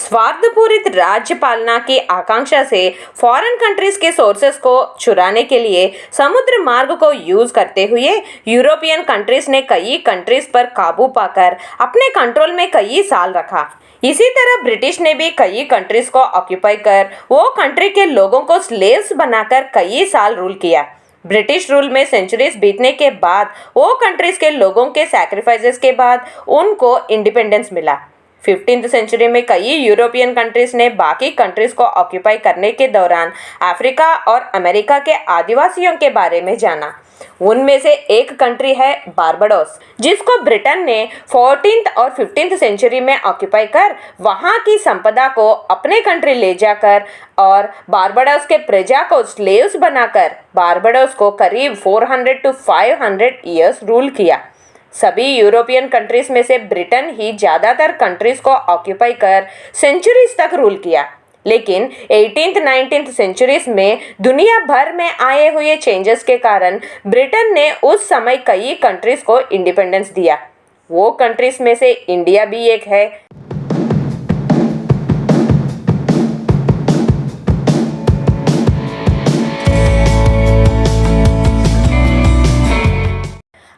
स्वार्थपूरित राज्य पालना की आकांक्षा से फॉरेन कंट्रीज के सोर्सेस को चुराने के लिए समुद्र मार्ग को यूज करते हुए यूरोपियन कंट्रीज ने कई कंट्रीज पर काबू पाकर अपने कंट्रोल में कई साल रखा। इसी तरह ब्रिटिश ने भी कई कंट्रीज को ऑक्यूपाई कर वो कंट्री के लोगों को स्लेव्स बनाकर कई साल रूल किया। ब्रिटिश रूल में सेंचुरीज बीतने के बाद वो कंट्रीज के लोगों के सैक्रिफाइसेस के बाद उनको इंडिपेंडेंस मिला। 15th सेंचुरी में कई यूरोपियन कंट्रीज ने बाकी कंट्रीज को ऑक्यूपाई करने के दौरान अफ्रीका और अमेरिका के आदिवासियों के बारे में जाना। उनमें से एक कंट्री है बारबाडोस, जिसको ब्रिटेन ने 14th और 15th सेंचुरी में ऑक्यूपाई कर वहां की संपदा को अपने कंट्री ले जाकर और बारबाडोस के प्रजा को स्लेव्स बनाकर बारबाडोस को करीब 400 to 500 ईयर्स रूल किया। सभी यूरोपियन कंट्रीज में से ब्रिटेन ही ज़्यादातर कंट्रीज को ऑक्यूपाई कर सेंचुरीज तक रूल किया, लेकिन 18th 19th सेंचुरीज में दुनिया भर में आए हुए चेंजेस के कारण ब्रिटेन ने उस समय कई कंट्रीज को इंडिपेंडेंस दिया। वो कंट्रीज में से इंडिया भी एक है।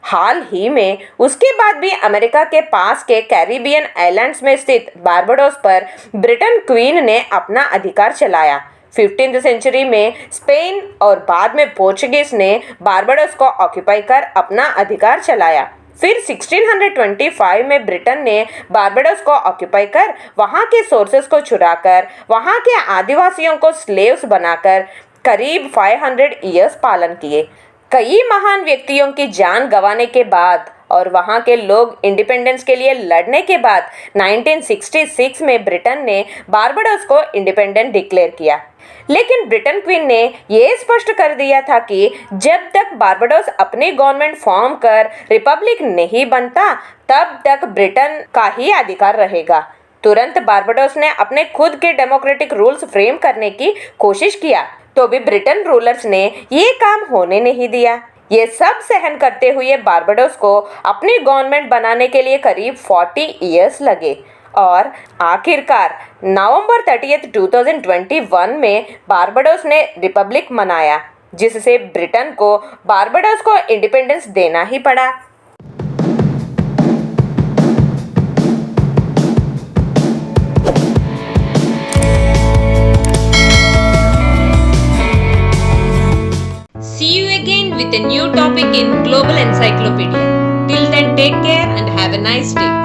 हाल ही में उसके बाद भी अमेरिका के पास के कैरिबियन आइलैंड्स में स्थित बारबाडोस पर ब्रिटेन क्वीन ने अपना अधिकार चलाया। 15th सेंचुरी में स्पेन और बाद में पोर्चुगीज ने बारबाडोस को ऑक्यूपाई कर अपना अधिकार चलाया। फिर 1625 में ब्रिटेन ने बारबाडोस को ऑक्यूपाई कर वहां के सोर्सेस को चुराकर वहां के आदिवासियों को स्लेव्स बनाकर करीब 500 ईयर्स पालन किए। कई महान व्यक्तियों की जान गंवाने के बाद और वहां के लोग इंडिपेंडेंस के लिए लड़ने के बाद 1966 में ब्रिटेन ने बारबाडोस को इंडिपेंडेंट डिक्लेयर किया। लेकिन ब्रिटेन क्वीन ने यह स्पष्ट कर दिया था कि जब तक बारबाडोस अपनी गवर्नमेंट फॉर्म कर रिपब्लिक नहीं बनता तब तक ब्रिटेन का ही अधिकार रहेगा। तुरंत बारबाडोस ने अपने खुद के डेमोक्रेटिक रूल्स फ्रेम करने की कोशिश किया, तो भी ब्रिटेन रूलर्स ने ये काम होने नहीं दिया। ये सब सहन करते हुए बारबाडोस को अपनी गवर्नमेंट बनाने के लिए करीब 40 ईयर्स लगे और आखिरकार नवंबर 30, 2021 में बारबाडोस ने रिपब्लिक मनाया, जिससे ब्रिटेन को बारबाडोस को इंडिपेंडेंस देना ही पड़ा। See you again with a new topic in Global Encyclopedia. Till then, take care and have a nice day.